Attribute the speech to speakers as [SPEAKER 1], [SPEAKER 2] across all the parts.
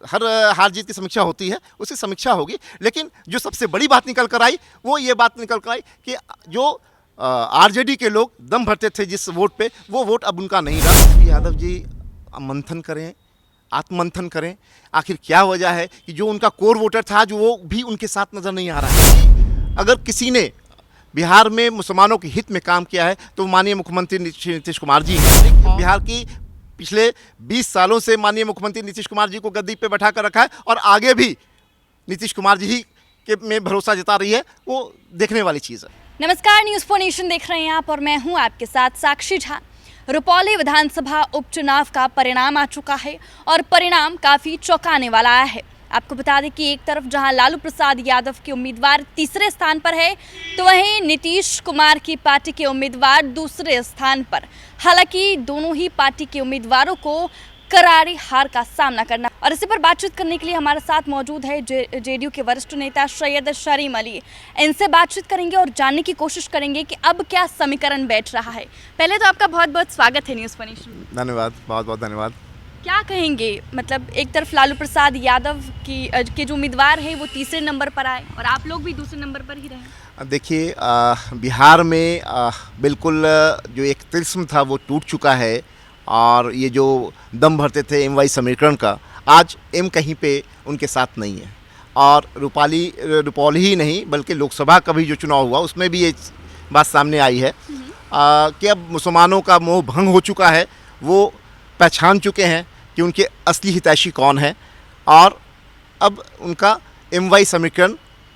[SPEAKER 1] हर हार जीत की समीक्षा होती है, उसकी समीक्षा होगी। लेकिन जो सबसे बड़ी बात निकल कर आई वो ये बात निकल कर आई कि जो आरजेडी के लोग दम भरते थे जिस वोट पे, वो वोट अब उनका नहीं रहा। यादव जी मंथन करें, आत्ममंथन करें, आखिर क्या वजह है कि जो उनका कोर वोटर था जो वो भी उनके साथ नज़र नहीं आ रहा है। अगर किसी ने बिहार में मुसलमानों के हित में काम किया है तो माननीय मुख्यमंत्री नीतीश कुमार जी हैं। बिहार की पिछले 20 सालों से माननीय मुख्यमंत्री नीतीश कुमार जी को गद्दी पे बैठा कर रखा है और आगे भी नीतीश कुमार जी ही के में भरोसा जता रही है, वो देखने वाली चीज़ है।
[SPEAKER 2] नमस्कार, न्यूज़ 4 नेशन देख रहे हैं आप और मैं हूं आपके साथ साक्षी झा। रुपौली विधानसभा उपचुनाव का परिणाम आ चुका है और परिणाम काफ़ी चौंकाने वाला आया है। आपको बता दें कि एक तरफ जहां लालू प्रसाद यादव के उम्मीदवार तीसरे स्थान पर है, तो वहीं नीतीश कुमार की पार्टी के उम्मीदवार दूसरे स्थान पर। हालांकि दोनों ही पार्टी के उम्मीदवारों को करारी हार का सामना करना। और इसी पर बातचीत करने के लिए हमारे साथ मौजूद है जेडीयू के वरिष्ठ नेता सैयद शरीम अली। इनसे बातचीत करेंगे और जानने की कोशिश करेंगे कि अब क्या समीकरण बैठ रहा है। पहले तो आपका बहुत बहुत स्वागत है न्यूज़ 4 नेशन।
[SPEAKER 1] धन्यवाद, बहुत बहुत धन्यवाद।
[SPEAKER 2] क्या कहेंगे, मतलब एक तरफ लालू प्रसाद यादव के जो उम्मीदवार है वो तीसरे नंबर पर आए और आप लोग भी दूसरे नंबर पर ही रहे।
[SPEAKER 1] देखिए, बिहार में बिल्कुल जो एक तिलिस्म था वो टूट चुका है और ये जो दम भरते थे एम वाई समीकरण का, आज एम कहीं पे उनके साथ नहीं है। और रुपौली ही नहीं बल्कि लोकसभा का भी जो चुनाव हुआ उसमें भी ये बात सामने आई है कि अब मुसलमानों का मोह भंग हो चुका है। वो पहचान चुके हैं कि उनके असली हितैषी कौन है और अब उनका एम वाई समीकरण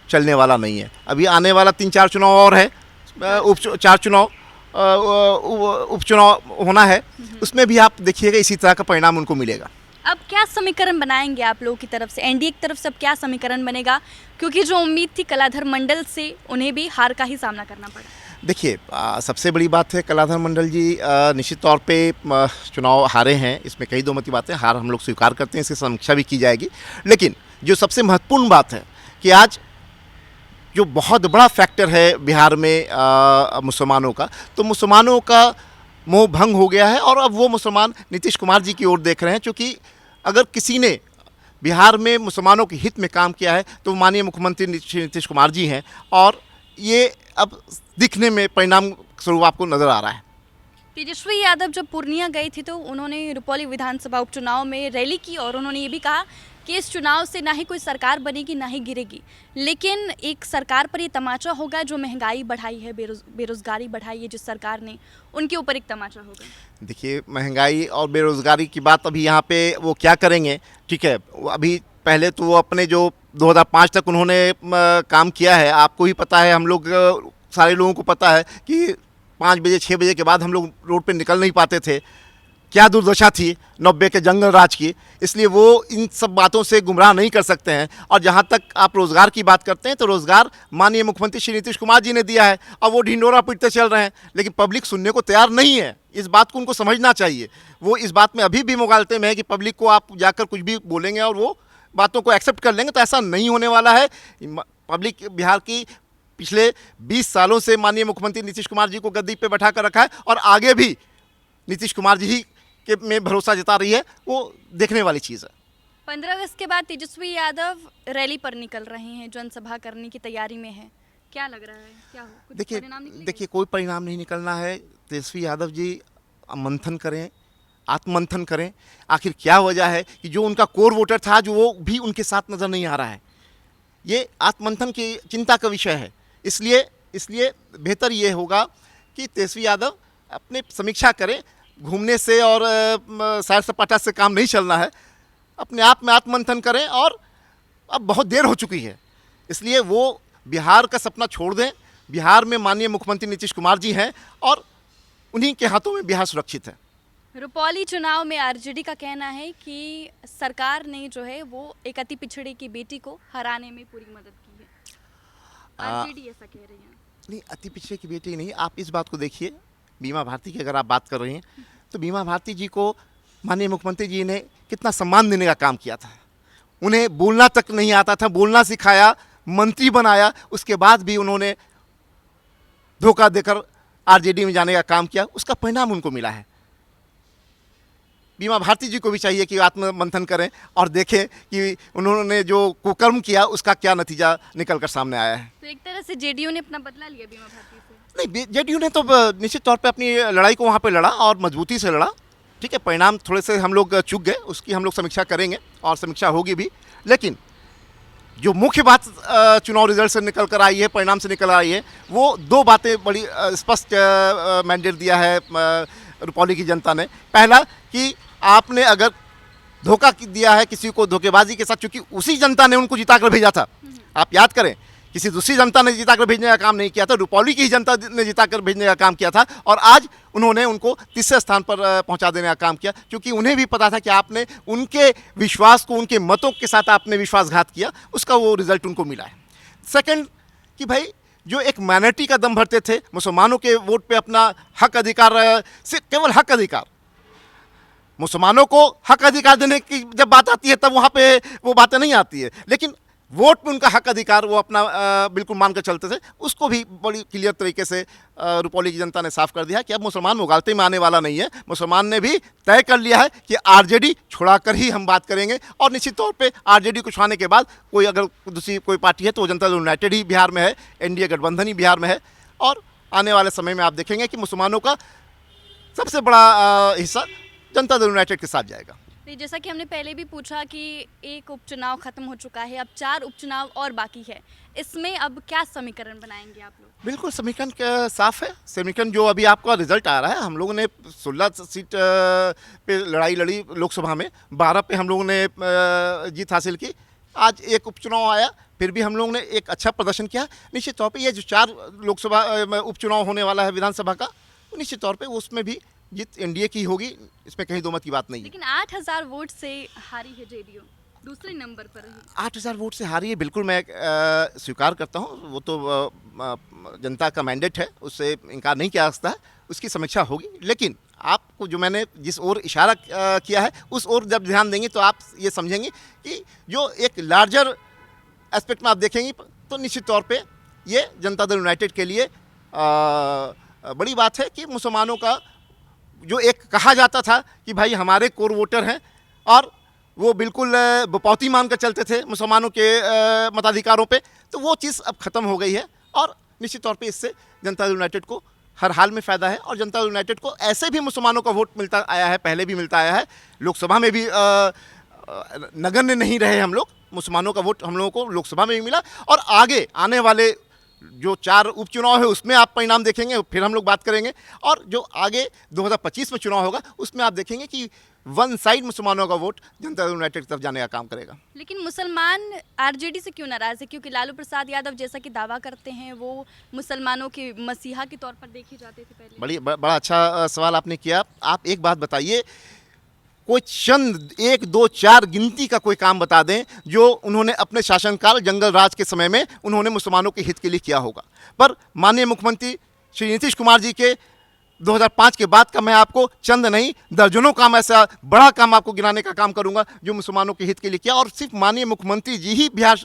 [SPEAKER 1] चलने वाला नहीं है। अभी आने वाला 3-4 चुनाव और है, 4 चुनाव उपचुनाव होना है, उसमें भी आप देखिएगा इसी तरह का परिणाम उनको मिलेगा।
[SPEAKER 2] अब क्या समीकरण बनाएंगे आप लोगों की तरफ से, एनडीए की तरफ से अब क्या समीकरण बनेगा, क्योंकि जो उम्मीद थी कलाधर मंडल से उन्हें भी हार का ही सामना करना पड़ा।
[SPEAKER 1] देखिए, सबसे बड़ी बात है कलाधर मंडल जी निश्चित तौर पे चुनाव हारे हैं, इसमें कई दो मती बातें, हार हम लोग स्वीकार करते हैं, इसकी समीक्षा भी की जाएगी। लेकिन जो सबसे महत्वपूर्ण बात है कि आज जो बहुत बड़ा फैक्टर है बिहार में मुसलमानों का, तो मुसलमानों का मोह भंग हो गया है और अब वो मुसलमान नीतीश कुमार जी की ओर देख रहे हैं। क्योंकि अगर किसी ने बिहार में मुसलमानों के हित में काम किया है तो माननीय मुख्यमंत्री नीतीश कुमार जी हैं और ये अब दिखने में परिणाम स्वरूप आपको नज़र आ रहा है।
[SPEAKER 2] तेजस्वी यादव जब पूर्णिया गए थे तो उन्होंने रुपौली विधानसभा उपचुनाव में रैली की और उन्होंने ये भी कहा कि इस चुनाव से ना ही कोई सरकार बनेगी ना ही गिरेगी, लेकिन एक सरकार पर ये तमाचा होगा जो महंगाई बढ़ाई है, बेरोजगारी बढ़ाई है जिस सरकार ने, उनके ऊपर एक तमाचा होगा।
[SPEAKER 1] देखिए, महंगाई और बेरोज़गारी की बात अभी यहाँ पे वो क्या करेंगे, ठीक है। अभी पहले तो वो अपने जो 2005 तक उन्होंने काम किया है, आपको ही पता है, हम लोग सारे लोगों को पता है कि 5 बजे 6 बजे के बाद हम लोग रोड पे निकल नहीं पाते थे। क्या दुर्दशा थी 90 के जंगल राज की। इसलिए वो इन सब बातों से गुमराह नहीं कर सकते हैं। और जहाँ तक आप रोज़गार की बात करते हैं तो रोज़गार माननीय मुख्यमंत्री श्री नीतीश कुमार जी ने दिया है और वो ढिंडोरा पीटते चल रहे हैं, लेकिन पब्लिक सुनने को तैयार नहीं है। इस बात को उनको समझना चाहिए। वो इस बात में अभी भी मुगालते में है कि पब्लिक को आप जाकर कुछ भी बोलेंगे और वो बातों को एक्सेप्ट कर लेंगे, तो ऐसा नहीं होने वाला है। पब्लिक बिहार की पिछले 20 सालों से माननीय मुख्यमंत्री नीतीश कुमार जी को गद्दी पे बैठा कर रखा है और आगे भी नीतीश कुमार जी ही के में भरोसा जता रही है, वो देखने वाली चीज़ है।
[SPEAKER 2] 15 अगस्त के बाद तेजस्वी यादव रैली पर निकल रहे हैं, जनसभा करने की तैयारी में है। क्या लग रहा है, क्या हो कुछ परिणाम निकलेगा?
[SPEAKER 1] देखिए, कोई परिणाम नहीं निकलना है। तेजस्वी यादव जी मंथन करें, आत्ममंथन करें, आखिर क्या वजह है कि जो उनका कोर वोटर था जो वो भी उनके साथ नज़र नहीं आ रहा है। ये आत्ममंथन की चिंता का विषय है। इसलिए बेहतर ये होगा कि तेजस्वी यादव अपने समीक्षा करें। घूमने से और सैर सपाटा से काम नहीं चलना है, अपने आप में आत्ममंथन करें। और अब बहुत देर हो चुकी है, इसलिए वो बिहार का सपना छोड़ दें। बिहार में माननीय मुख्यमंत्री नीतीश कुमार जी हैं और उन्हीं के हाथों में बिहार सुरक्षित है।
[SPEAKER 2] रुपौली चुनाव में आरजेडी का कहना है कि सरकार ने जो है वो एक अति पिछड़े की बेटी को हराने में पूरी मदद की है। आरजेडी ऐसा कह रही है।
[SPEAKER 1] नहीं, अति पिछड़े की बेटी नहीं। आप इस बात को देखिए, बीमा भारती की अगर आप बात कर रही हैं तो बीमा भारती जी को माननीय मुख्यमंत्री जी ने कितना सम्मान देने का काम किया था। उन्हें बोलना तक नहीं आता था, बोलना सिखाया, मंत्री बनाया, उसके बाद भी उन्होंने धोखा देकर आरजेडी में जाने का काम किया। उसका परिणाम उनको मिला है। बीमा भारती जी को भी चाहिए कि आत्ममंथन करें और देखें कि उन्होंने जो कुकर्म किया उसका क्या नतीजा निकल कर सामने आया है।
[SPEAKER 2] तो एक तरह से जेडीयू ने अपना बदला लिया बीमा भारती से।
[SPEAKER 1] नहीं, जेडीयू ने तो निश्चित तौर पे अपनी लड़ाई को वहाँ पे लड़ा और मजबूती से लड़ा। ठीक है, परिणाम थोड़े से हम लोग चूक गए, उसकी हम लोग समीक्षा करेंगे और समीक्षा होगी भी। लेकिन जो मुख्य बात चुनाव रिजल्ट से निकल कर आई है, परिणाम से निकल आई है, वो दो बातें बड़ी स्पष्ट मैंडेट दिया है रुपौली की जनता ने। पहला कि आपने अगर धोखा दिया है किसी को धोखेबाजी के साथ, क्योंकि उसी जनता ने उनको जिता कर भेजा था। आप याद करें, किसी दूसरी जनता ने जिता कर भेजने का काम नहीं किया था, रुपौली की ही जनता ने जिता कर भेजने का काम किया था। और आज उन्होंने उनको तीसरे स्थान पर पहुंचा देने का काम किया, क्योंकि उन्हें भी पता था कि आपने उनके विश्वास को, उनके मतों के साथ आपने विश्वासघात किया, उसका वो रिजल्ट उनको मिला है। सेकंड कि भाई जो एक माइनॉरिटी का दम भरते थे, मुसलमानों के वोट पे अपना हक अधिकार, से केवल हक अधिकार, मुसलमानों को हक अधिकार देने की जब बात आती है तब वहाँ पे वो बातें नहीं आती है, लेकिन वोट पे उनका हक अधिकार वो अपना बिल्कुल मान कर चलते थे, उसको भी बड़ी क्लियर तरीके से रुपौली की जनता ने साफ कर दिया कि अब मुसलमान मुगालते में आने वाला नहीं है। मुसलमान ने भी तय कर लिया है कि आरजेडी छुड़ाकर ही हम बात करेंगे, और निश्चित तौर पे आरजेडी को छुड़ाने के बाद कोई अगर दूसरी कोई पार्टी है तो जनता दल यूनाइटेड ही बिहार में है, एनडीए गठबंधन ही बिहार में है। और आने वाले समय में आप देखेंगे कि मुसलमानों का सबसे बड़ा हिस्सा जनता दल यूनाइटेड के साथ जाएगा।
[SPEAKER 2] तो जैसा कि हमने पहले भी पूछा कि एक उपचुनाव खत्म हो चुका है, अब 4 उपचुनाव और बाकी है, इसमें अब क्या समीकरण बनाएंगे आप लोग?
[SPEAKER 1] बिल्कुल समीकरण साफ है। समीकरण जो अभी आपका रिजल्ट आ रहा है, हम लोगों ने 16 सीट पे लड़ाई लड़ी लोकसभा में, 12 पे हम लोगों ने जीत हासिल की। आज एक उपचुनाव आया, फिर भी हम लोगों ने एक अच्छा प्रदर्शन किया। निश्चित तौर पे ये जो 4 लोकसभा उपचुनाव होने वाला है विधानसभा का, निश्चित तौर पे उसमें भी जीत एनडीए की होगी, इसमें कहीं दो मत की बात नहीं है।
[SPEAKER 2] लेकिन 8000 वोट से हारी है जेडीयू, दूसरे नंबर पर है।
[SPEAKER 1] 8000 वोट से हारी है, बिल्कुल मैं स्वीकार करता हूँ, वो तो जनता का मैंडेट है, उससे इनकार नहीं किया जा सकता है, उसकी समीक्षा होगी। लेकिन आपको जो मैंने जिस ओर इशारा किया है उस ओर जब ध्यान देंगे तो आप ये समझेंगे कि जो एक लार्जर एस्पेक्ट में आप देखेंगे तो निश्चित तौर पे ये जनता दल यूनाइटेड के लिए बड़ी बात है कि मुसलमानों का जो एक कहा जाता था कि भाई हमारे कोर वोटर हैं और वो बिल्कुल बपौती मान कर चलते थे मुसलमानों के मताधिकारों पे, तो वो चीज़ अब ख़त्म हो गई है। और निश्चित तौर पे इससे जनता दल यूनाइटेड को हर हाल में फ़ायदा है। और जनता दल यूनाइटेड को ऐसे भी मुसलमानों का वोट मिलता आया है, पहले भी मिलता आया है, लोकसभा में भी नगण्य नहीं रहे हम लोग, मुसलमानों का वोट हम लोगों को लोकसभा में भी मिला। और आगे आने वाले जो 4 उपचुनाव है उसमें आप परिणाम देखेंगे, फिर हम लोग बात करेंगे। और जो आगे 2025 में चुनाव होगा उसमें आप देखेंगे कि वन साइड मुसलमानों का वोट जनता दल यूनाइटेड की तरफ जाने का काम करेगा।
[SPEAKER 2] लेकिन मुसलमान आरजेडी से क्यों नाराज है? क्योंकि लालू प्रसाद यादव जैसा कि दावा करते हैं वो मुसलमानों के मसीहा के तौर पर देखे जाते थे पहले।
[SPEAKER 1] बड़ा अच्छा सवाल आपने किया। आप एक बात बताइए, कोई चंद 1, 2, 4 गिनती का कोई काम बता दें जो उन्होंने अपने शासनकाल जंगल राज के समय में उन्होंने मुसलमानों के हित के लिए किया होगा। पर माननीय मुख्यमंत्री श्री नीतीश कुमार जी के 2005 के बाद का मैं आपको चंद नहीं दर्जनों काम, ऐसा बड़ा काम आपको गिनाने का काम करूंगा जो मुसलमानों के हित के लिए किया। और सिर्फ माननीय मुख्यमंत्री जी ही बिहार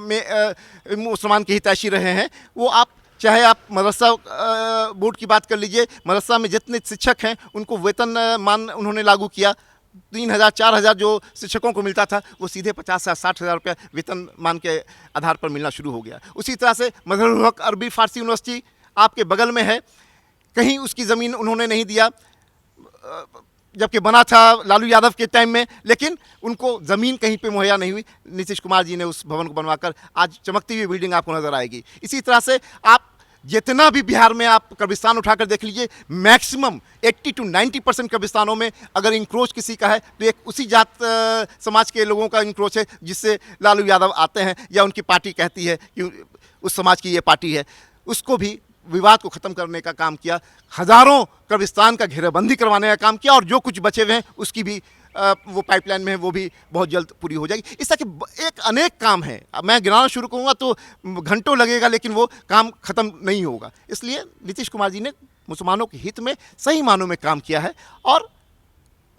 [SPEAKER 1] में मुसलमान के हितैषी रहे हैं। वो आप चाहे आप मदरसा बोर्ड की बात कर लीजिए, मदरसा में जितने शिक्षक हैं उनको वेतन मान उन्होंने लागू किया। 3000 4000 जो शिक्षकों को मिलता था वो सीधे 50 से 60,000 रुपये वेतन मान के आधार पर मिलना शुरू हो गया। उसी तरह से मजहरुल हक अरबी फ़ारसी यूनिवर्सिटी आपके बगल में है, कहीं उसकी ज़मीन उन्होंने नहीं दिया, जबकि बना था लालू यादव के टाइम में, लेकिन उनको ज़मीन कहीं पे मुहैया नहीं हुई। नीतीश कुमार जी ने उस भवन को बनवाकर आज चमकती हुई बिल्डिंग आपको नज़र आएगी। इसी तरह से आप जितना भी बिहार में आप कब्रिस्तान उठाकर देख लीजिए, मैक्सिमम 80 to 90% कब्रिस्तानों में अगर इंक्रोच किसी का है तो एक उसी जात समाज के लोगों का इंक्रोच है जिससे लालू यादव आते हैं या उनकी पार्टी कहती है कि उस समाज की ये पार्टी है। उसको भी विवाद को ख़त्म करने का काम किया, हज़ारों कब्रिस्तान का घेराबंदी करवाने का काम किया, और जो कुछ बचे हुए हैं उसकी भी वो पाइपलाइन में है, वो भी बहुत जल्द पूरी हो जाएगी। इस तरह के एक अनेक काम हैं। अब मैं गिनाना शुरू करूँगा तो घंटों लगेगा, लेकिन वो काम ख़त्म नहीं होगा। इसलिए नीतीश कुमार जी ने मुसलमानों के हित में सही मानों में काम किया है, और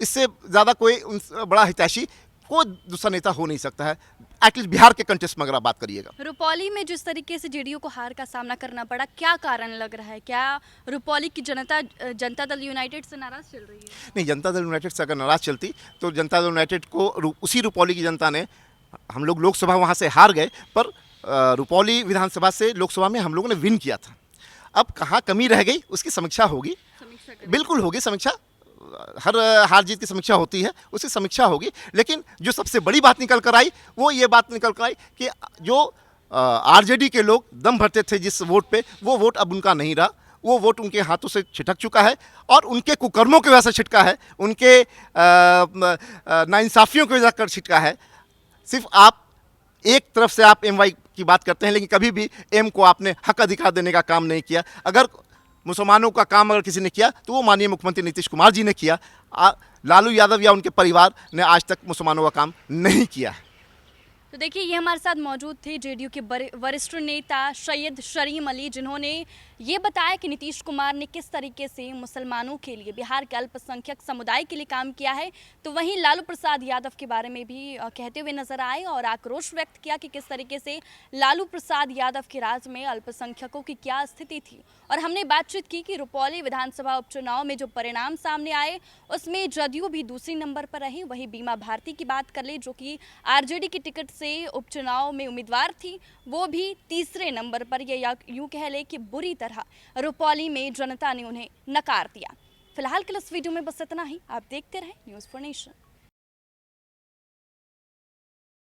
[SPEAKER 1] इससे ज़्यादा कोई बड़ा हितैषी कोई दूसरा नेता हो नहीं सकता है, एटलीस्ट बिहार के कंटेस्ट में अगर आप बात करिएगा।
[SPEAKER 2] रुपौली में जिस तरीके से जेडीयू को हार का सामना करना पड़ा, क्या कारण लग रहा है? क्या रुपौली की जनता दल यूनाइटेड से नाराज चल रही है?
[SPEAKER 1] नहीं, जनता दल यूनाइटेड से अगर नाराज चलती तो जनता दल यूनाइटेड को उसी रुपौली की जनता ने, हम लोग लोकसभा वहाँ से हार गए पर रुपौली विधानसभा से लोकसभा में हम लोगों ने विन किया था। अब कहाँ कमी रह गई उसकी समीक्षा होगी, बिल्कुल होगी समीक्षा, हर हार जीत की समीक्षा होती है, उसकी समीक्षा होगी। लेकिन जो सबसे बड़ी बात निकल कर आई वो ये बात निकल कर आई कि जो आरजेडी के लोग दम भरते थे जिस वोट पे, वो वोट अब उनका नहीं रहा, वो वोट उनके हाथों से छिटक चुका है और उनके कुकर्मों की वजह से छिटका है, उनके नाइंसाफियों की वजह से छिटका है। सिर्फ आप एक तरफ से आप एमवाई की बात करते हैं, लेकिन कभी भी एम को आपने हक अधिकार देने का काम नहीं किया। अगर मुसलमानों का काम अगर किसी ने किया तो वो माननीय मुख्यमंत्री नीतीश कुमार जी ने किया। लालू यादव या उनके परिवार ने आज तक मुसलमानों का काम नहीं किया है।
[SPEAKER 2] तो देखिए, ये हमारे साथ मौजूद थे जेडीयू के वरिष्ठ नेता सैयद शरीम अली, जिन्होंने ये बताया कि नीतीश कुमार ने किस तरीके से मुसलमानों के लिए, बिहार के अल्पसंख्यक समुदाय के लिए काम किया है। तो वहीं लालू प्रसाद यादव के बारे में भी कहते हुए नजर आए और आक्रोश व्यक्त किया कि किस तरीके से लालू प्रसाद यादव के राज में अल्पसंख्यकों की क्या स्थिति थी। और हमने बातचीत की कि रुपौली विधानसभा उपचुनाव में जो परिणाम सामने आए उसमें जदयू भी दूसरी नंबर पर रही। वहीं बीमा भारती की बात कर ले, जो कि आरजेडी की टिकट से उपचुनाव में उम्मीदवार थी, वो भी तीसरे नंबर पर। ये यूं कह ले कि बुरी तरह रुपौली में जनता ने उन्हें नकार दिया। फिलहाल के लिए इस वीडियो में बस इतना ही। आप देखते रहें न्यूज़ फॉर नेशन।